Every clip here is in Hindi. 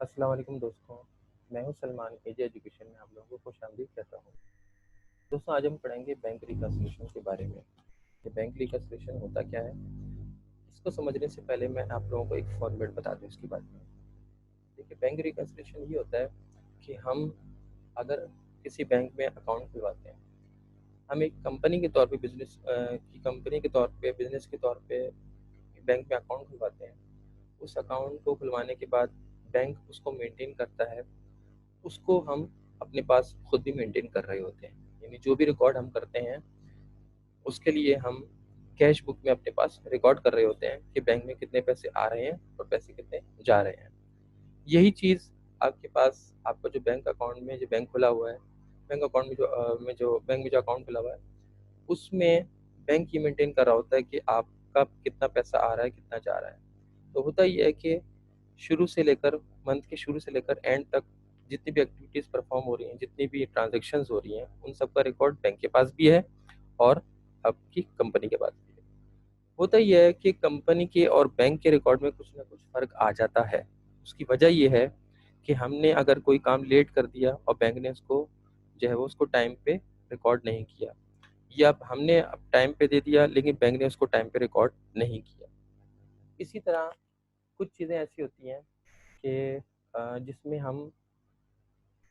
अस्सलाम वालेकुम दोस्तों। मैं हूं सलमान, एजे एजुकेशन में आप लोगों को खुशामदीद कहता हूं। दोस्तों, आज हम पढ़ेंगे बैंक रिकन्सिलिएशन के बारे में। ये बैंक रिकन्सिलिएशन होता क्या है, इसको समझने से पहले मैं आप लोगों को एक फॉर्मेट बता दूं इसके बारे में। देखिए, बैंक रिकन्सिलिएशन ये होता है कि हम अगर किसी बैंक में अकाउंट खुलवाते हैं, हम एक कंपनी के तौर पे बिजनेस के तौर पे बैंक में अकाउंट खुलवाते हैं। उस अकाउंट को खुलवाने के बाद बैंक उसको मेंटेन करता है। उसको हम अपने पास खुद भी मेंटेन कर रहे होते हैं, यानी जो भी रिकॉर्ड हम करते हैं उसके लिए हम कैश बुक में अपने पास रिकॉर्ड कर रहे होते हैं कि बैंक में कितने पैसे आ रहे हैं और पैसे कितने जा रहे हैं। यही चीज़ आपके पास, आपका जो बैंक अकाउंट में जो बैंक खुला हुआ है, बैंक अकाउंट में जो बैंक में जो अकाउंट खुला हुआ है, उसमें बैंक ये मेंटेन कर रहा होता है कि आपका कितना पैसा आ रहा है, कितना जा रहा है। तो होता ये है कि शुरू से लेकर मंथ के शुरू से लेकर एंड तक जितनी भी एक्टिविटीज़ परफॉर्म हो रही हैं, जितनी भी ट्रांजैक्शंस हो रही हैं, उन सब का रिकॉर्ड बैंक के पास भी है और आपकी कंपनी के पास भी है। होता ये है कि कंपनी के और बैंक के रिकॉर्ड में कुछ ना कुछ फ़र्क आ जाता है। उसकी वजह ये है कि हमने अगर कोई काम लेट कर दिया और बैंक ने उसको जो है वो उसको टाइम पे रिकॉर्ड नहीं किया, या हमने टाइम पे दे दिया लेकिन बैंक ने उसको टाइम पे रिकॉर्ड नहीं किया। इसी तरह कुछ चीज़ें ऐसी होती हैं कि जिसमें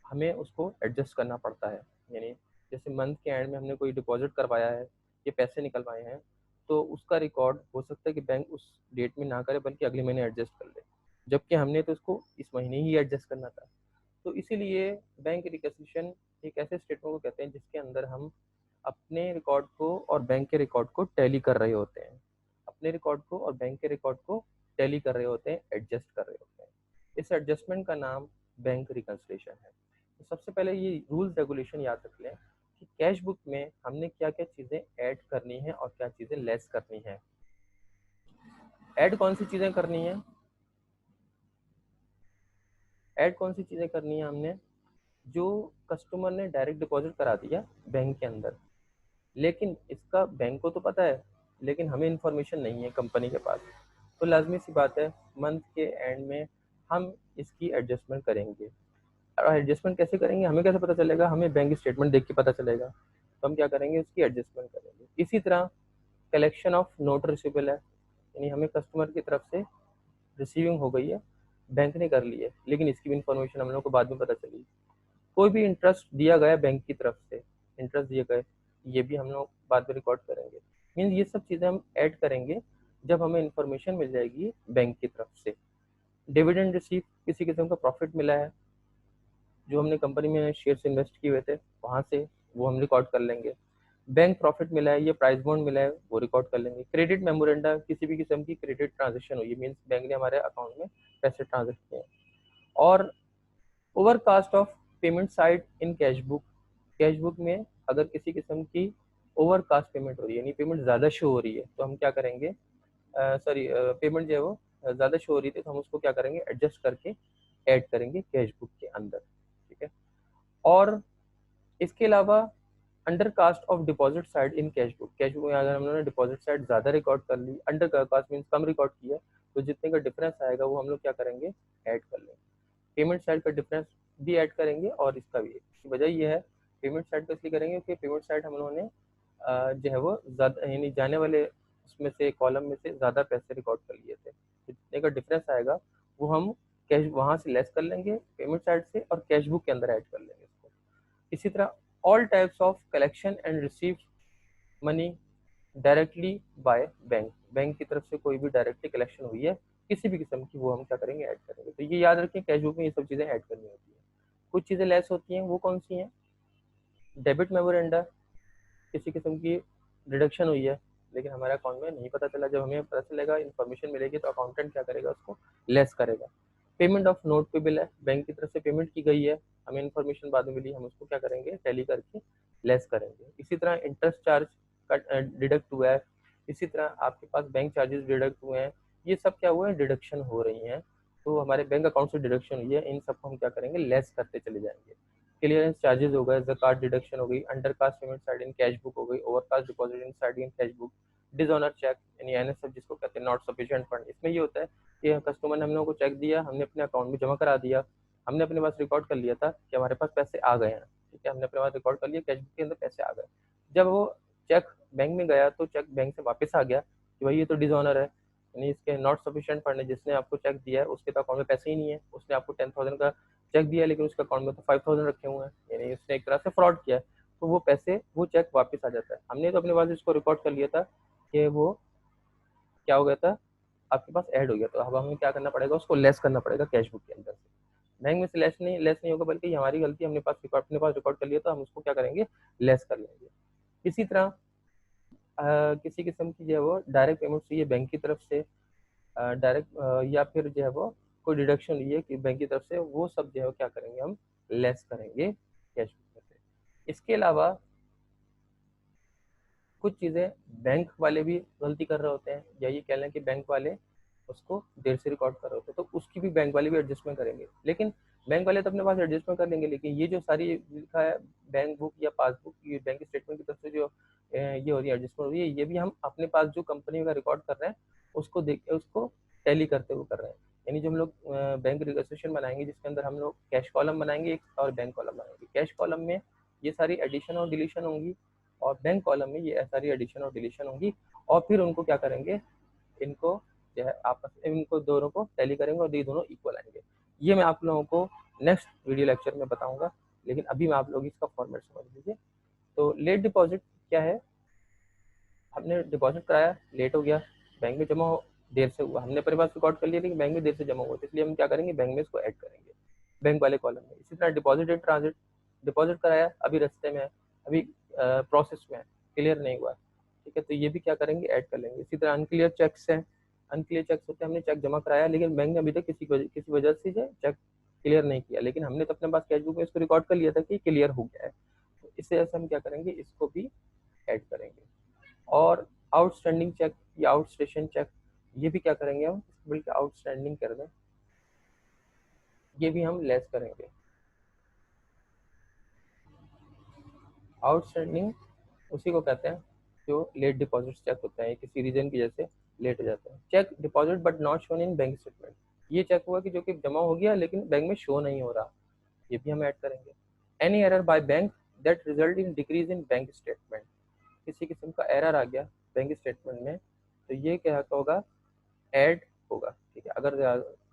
हमें उसको एडजस्ट करना पड़ता है। यानी जैसे मंथ के एंड में हमने कोई डिपॉज़िट करवाया है, ये पैसे निकलवाए हैं, तो उसका रिकॉर्ड हो सकता है कि बैंक उस डेट में ना करे बल्कि अगले महीने एडजस्ट कर ले। जबकि हमने तो उसको इस महीने ही एडजस्ट करना था। तो इसीलिए बैंक रिकन्सिलिएशन एक ऐसे स्टेटमेंट को कहते हैं जिसके अंदर हम अपने रिकॉर्ड को और बैंक के रिकॉर्ड को टैली कर रहे होते हैं। अपने रिकॉर्ड को और बैंक के रिकॉर्ड को टैली कर रहे होते हैं, एडजस्ट कर रहे होते हैं। इस एडजस्टमेंट का नाम बैंक रिकन्सिलिएशन है। तो सबसे पहले ये रूल्स रेगुलेशन याद रख लें कि कैश बुक में हमने क्या-क्या चीज़ें ऐड करनी है और क्या चीज़ें लेस करनी है। ऐड कौन सी चीज़ें करनी है? ऐड कौन सी चीज़ें करनी है हमने? जो कस्टमर ने डायरेक्ट डिपॉज़िट करा दिया बैंक के अंदर, लेकिन इसका बैंक को तो पता है, लेकिन हमें इन्फॉर्मेशन नहीं है कंपनी के पास। तो लाज़मी सी बात है, मंथ के एंड में हम इसकी एडजस्टमेंट करेंगे। और एडजस्टमेंट कैसे करेंगे, हमें कैसे पता चलेगा? हमें बैंक स्टेटमेंट देख के पता चलेगा। तो हम क्या करेंगे, उसकी एडजस्टमेंट करेंगे। इसी तरह कलेक्शन ऑफ नोट रिसीवेबल है, यानी हमें कस्टमर की तरफ से रिसीविंग हो गई है, बैंक ने कर ली है, लेकिन इसकी भी इन्फॉर्मेशन हम लोग को बाद में पता चली। कोई भी इंटरेस्ट दिया गया बैंक की तरफ से, इंटरेस्ट दिए गए, ये भी हम लोग बाद में रिकॉर्ड करेंगे। मीन्स ये सब चीज़ें हम ऐड करेंगे जब हमें इन्फॉर्मेशन मिल जाएगी बैंक की तरफ से। डिविडेंड रिसीव, किसी किस्म का प्रॉफिट मिला है जो हमने कंपनी में शेयर्स इन्वेस्ट किए हुए थे, वहाँ से वो हम रिकॉर्ड कर लेंगे। बैंक प्रॉफिट मिला है, ये प्राइस बॉन्ड मिला है, वो रिकॉर्ड कर लेंगे। क्रेडिट मेमोरेंडा, किसी भी किस्म की क्रेडिट ट्रांजेक्शन हुई है, मीन्स बैंक ने हमारे अकाउंट में पैसे ट्रांजेक्ट किए हैं। और overcast of payment side in cash book, cash book में अगर किसी किस्म की ओवरकास्ट पेमेंट हो रही है, यानी पेमेंट ज़्यादा शो हो रही है, तो हम क्या करेंगे, सॉरी, पेमेंट जो है वो ज़्यादा शो हो रही थी तो हम उसको क्या करेंगे, एडजस्ट करके ऐड करेंगे कैश बुक के अंदर। ठीक है। और इसके अलावा undercast of deposit side in cash book, cash book में अगर हम लोगों ने डिपॉजिट साइड ज़्यादा रिकॉर्ड कर ली, अंडर कास्ट मीन्स कम रिकॉर्ड किया, तो जितने का डिफरेंस आएगा वो हम लोग क्या करेंगे, ऐड कर लेंगे। पेमेंट साइड का डिफरेंस भी ऐड करेंगे और इसका भी। इसकी वजह ये है, पेमेंट साइड का इसलिए करेंगे क्योंकि पेमेंट साइड हम लोगों ने जो है वो ज़्यादा, यानी जाने वाले उसमें से कॉलम में से ज़्यादा पैसे रिकॉर्ड कर लिए थे, तो जितने का डिफरेंस आएगा वो हम कैश वहाँ से लेस कर लेंगे पेमेंट साइड से और कैश बुक के अंदर ऐड कर लेंगे इसको। इसी तरह all types of collection and receive money directly by bank, bank की तरफ से कोई भी डायरेक्टली कलेक्शन हुई है किसी भी किस्म की, वो हम क्या करेंगे, ऐड करेंगे। तो ये याद रखें, कैश बुक में ये सब चीज़ें ऐड करनी होती है। कुछ चीज़ें लेस होती हैं, वो कौन सी हैं? डेबिट मेमोरेंडा, किसी किस्म की डिडक्शन हुई है लेकिन हमारे अकाउंट में नहीं पता चला, जब हमें पता चलेगा, इन्फॉर्मेशन मिलेगी, तो अकाउंटेंट क्या करेगा, उसको लेस करेगा। पेमेंट ऑफ नोट पे बिल है, बैंक की तरफ से पेमेंट की गई है, हमें इन्फॉर्मेशन बाद में मिली, हम उसको क्या करेंगे, टैली करके लेस करेंगे। इसी तरह इंटरेस्ट चार्ज का डिडक्ट हुआ है, इसी तरह आपके पास बैंक चार्जेस डिडक्ट हुए हैं, ये सब क्या हुआ है, डिडक्शन हो रही हैं, तो हमारे बैंक अकाउंट से डिडक्शन हुई है, इन सबको हम क्या करेंगे, लेस करते चले जाएंगे। क्लियरेंस चार्जेस हो गए, ज़कात डिडक्शन हो गई, undercast payment side in cash book हो गई, overcast deposit in side in cash book, dishonour cheque यानी एनएसएफ जिसको कहते हैं, नॉट सफिशिएंट फंड। इसमें ये होता है कि कस्टमर ने हम लोगों को चेक दिया, हमने अपने अकाउंट में जमा करा दिया, हमने अपने पास रिकॉर्ड कर लिया था कि हमारे पास पैसे आ गए हैं, ठीक है, हमने अपने पास रिकॉर्ड कर लिया कैश बुक के अंदर पैसे आ गए। जब वो चेक बैंक में गया तो चेक बैंक से वापस आ गया कि भाई ये तो डिसऑनर है, यानी इसके नॉट सफिशिएंट फंड है, जिसने आपको चेक दिया है उसके तो अकाउंट में पैसे ही नहीं है, उसने आपको 10,000 का चेक दिया लेकिन उसके अकाउंट में तो 5,000 रखे हुए हैं, यानी उसने एक तरह से फ्रॉड किया है। तो वो पैसे, वो चेक वापस आ जाता है। हमने तो अपने पास इसको रिकॉर्ड कर लिया था कि वो क्या हो गया था, आपके पास ऐड हो गया, तो अब हमें क्या करना पड़ेगा, उसको लेस करना पड़ेगा कैश बुक के अंदर से। बैंक में से लेस नहीं होगा, बल्कि ये हमारी गलती, अपने पास रिकॉर्ड कर लिया, तो हम उसको क्या करेंगे, लेस कर लेंगे। इसी तरह किसी किस्म की जो है वो डायरेक्ट पेमेंट चाहिए बैंक की तरफ से, डायरेक्ट या फिर जो है वो कोई डिडक्शन लिए कि बैंक की तरफ से, वो सब जो है वो क्या करेंगे, हम लेस करेंगे कैश बुक में से। इसके अलावा कुछ चीज़ें बैंक वाले भी गलती कर रहे होते हैं, या ये कह लें कि बैंक वाले उसको देर से रिकॉर्ड कर रहे होते हैं, तो उसकी भी बैंक वाले भी एडजस्टमेंट करेंगे। लेकिन बैंक वाले तो अपने पास एडजस्टमेंट कर लेंगे, लेकिन ये जो सारी लिखा है बैंक बुक या पासबुक, ये बैंक स्टेटमेंट की तरफ से जो ये हो रही है एडजस्टमेंट हो रही है, ये भी हम अपने पास जो कंपनी का रिकॉर्ड कर रहे हैं उसको देख के उसको टैली करते हुए कर रहे हैं। यानी जो हम लोग बैंक रिकन्सिलिएशन बनाएंगे, जिसके अंदर हम लोग कैश कॉलम बनाएंगे और बैंक कॉलम बनाएंगे। कैश कॉलम में ये सारी एडिशन और डिलीशन होंगी, और बैंक कॉलम में ये सारी एडिशन और डिलीशन होंगी, और फिर उनको क्या करेंगे, इनको जो है आपस में इनको दोनों को टैली करेंगे और ये दोनों इक्वल आएंगे। ये मैं आप लोगों को नेक्स्ट वीडियो लेक्चर में बताऊंगा, लेकिन अभी मैं आप लोग इसका फॉर्मेट समझ लीजिए। तो लेट डिपॉजिट क्या है, हमने डिपॉजिट कराया, लेट हो गया, बैंक में जमा हो, देर से हुआ, हमने अपने पास रिकॉर्ड कर लिया लेकिन बैंक में देर से जमा हुआ, तो इसलिए हम क्या करेंगे, बैंक में इसको ऐड करेंगे बैंक वाले कॉलम में। इसी तरह डिपॉजिट इन ट्रांजिट, डिपॉजिट कराया, अभी रास्ते में है, अभी प्रोसेस में है, क्लियर नहीं हुआ, ठीक है, तो ये भी क्या करेंगे, ऐड कर लेंगे। इसी तरह अनक्लियर चेक्स हैं, अनक्लियर चेक्स होते हैं, हमने चेक जमा कराया लेकिन बैंक ने अभी तक किसी वजह से चेक क्लियर नहीं किया, लेकिन हमने तो अपने पास कैश बुक में इसको रिकॉर्ड कर लिया था कि क्लियर हो गया है, तो इससे ऐसे हम क्या करेंगे, इसको भी ऐड करेंगे। और आउटस्टैंडिंग चेक या आउटस्टेशन चेक, ये भी क्या करेंगे, हम बल्कि आउटस्टैंडिंग कर दें, ये भी हम लेस करेंगे। आउटस्टैंडिंग उसी को कहते हैं जो लेट डिपॉजिट चेक होता है, किसी रीजन की वजह से लेट हो जाता है। Cheque deposit but not shown in bank statement, ये चेक हुआ कि जो कि जमा हो गया लेकिन बैंक में शो नहीं हो रहा, ये भी हम ऐड करेंगे। Any error by bank that result in decrease in bank statement, किसी किस्म का एरर आ गया बैंक स्टेटमेंट में, तो ये क्या होगा, ऐड होगा, ठीक है। अगर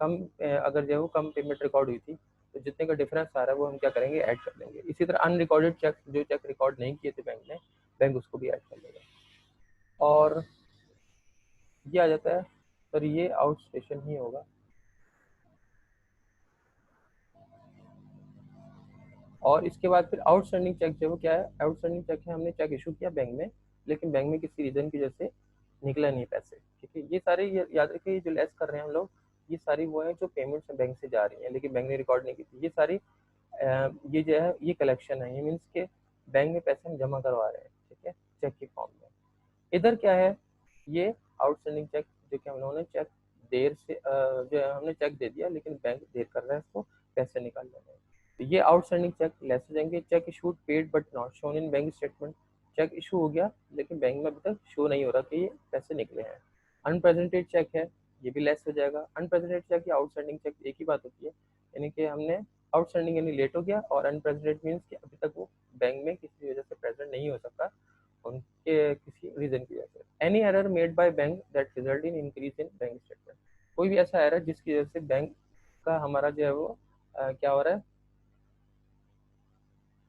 कम अगर जो है वो कम पेमेंट रिकॉर्ड हुई थी, तो जितने का डिफरेंस आ रहा है वो हम क्या करेंगे, ऐड कर लेंगे। इसी तरह अनरिकॉर्डेड चेक, जो चेक रिकॉर्ड नहीं किए थे बैंक ने, बैंक उसको भी ऐड कर लेगा। और ये आ जाता है, पर ये आउट स्टेशन ही होगा। और इसके बाद फिर आउटस्टैंडिंग चेक जो है वो क्या है, आउटस्टैंडिंग चेक है, हमने चेक इशू किया बैंक में, लेकिन बैंक में किसी रीजन की वजह से निकला नहीं पैसे, ठीक है। ये सारे याद रखिए, ये जो लेस कर रहे हैं हम लोग, ये सारी वो है जो पेमेंट्स बैंक से जा रही हैं लेकिन बैंक ने रिकॉर्ड नहीं की थी, ये सारी ये जो है ये कलेक्शन है, ये मीन्स के बैंक में पैसे हम जमा करवा रहे हैं, ठीक है, चेक के फॉर्म में। इधर क्या है, ये आउटस्टैंडिंग चेक, जो कि हम लोगों ने चेक देर से जो है हमने चेक दे दिया लेकिन बैंक देर कर रहा है इसको पैसे निकालने में, तो ये आउटस्टैंडिंग चेक लेस हो जाएंगे। Cheque issued paid but not shown in bank statement, cheque issue हो गया लेकिन बैंक में अभी तक शो नहीं हो रहा कि ये पैसे निकले हैं। अनप्रेजेंटेड चेक है, ये भी लेस हो जाएगा। अनप्रेजेंटेड चेक या आउटस्टैंडिंग चेक एक ही बात होती है, यानी कि हमने आउटस्टैंडिंग यानी लेट हो गया, और अनप्रेजेंटेड मीन्स कि अभी तक वो बैंक में किसी वजह से प्रेजेंट नहीं हो सकता, उनके किसी रीजन की वजह से। Any error made by bank that result in increase in bank statement, कोई भी ऐसा एरर जिसकी वजह से बैंक का हमारा जो है वो क्या हो रहा है,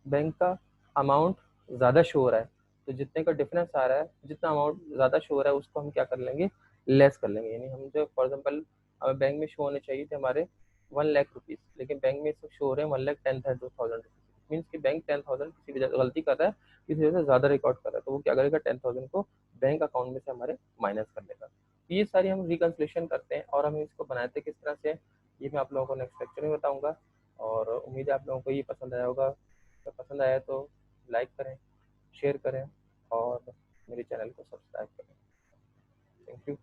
बैंक का अमाउंट ज़्यादा शो हो रहा है, तो जितने का डिफरेंस आ रहा है, जितना अमाउंट ज़्यादा शो हो रहा है उसको हम क्या कर लेंगे, लेस कर लेंगे। यानी हम जो फॉर एग्जाम्पल हमें बैंक में शो होने चाहिए थे हमारे 1,00,000 रुपीज़, लेकिन बैंक में शो हो रहे हैं 1,10,000 रुपीज़, मीन्स कि बैंक 10,000 किसी वजह से गलती कर रहा है, किसी वजह से ज़्यादा रिकॉर्ड कर रहा है, तो वो क्या करेगा, 10,000 को बैंक अकाउंट में से हमारे माइनस कर देगा। तो ये सारी हम रिकन्सलेशन करते हैं, और हम इसको बनाते किस तरह से, ये मैं आप लोगों को नेक्स्ट लेक्चर में बताऊँगा। और उम्मीद है आप लोगों को ये पसंद आया होगा। तो पसंद आया तो लाइक करें, शेयर करें, और मेरे चैनल को सब्सक्राइब करें। Thank you.